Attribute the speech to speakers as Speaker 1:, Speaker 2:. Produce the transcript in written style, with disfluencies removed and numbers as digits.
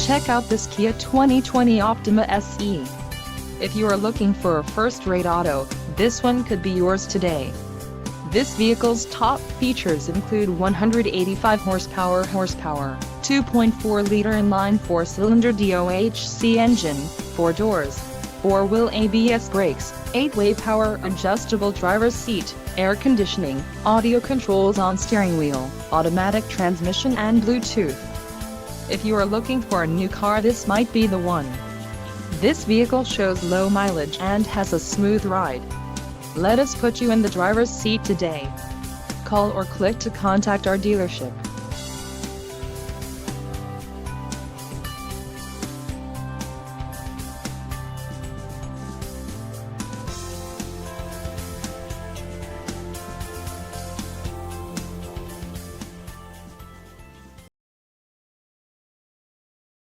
Speaker 1: Check out this Kia 2020 Optima SE. If you are looking for a first-rate auto, this one could be yours today. This vehicle's top features include 185 horsepower, 2.4-liter inline 4-cylinder DOHC engine, 4 doors, 4-wheel ABS brakes, 8-way power adjustable driver's seat, air conditioning, audio controls on steering wheel, automatic transmission and Bluetooth. If you are looking for a new car, this might be the one. This vehicle shows low mileage and has a smooth ride. Let us put you in the driver's seat today. Call or click to contact our dealership.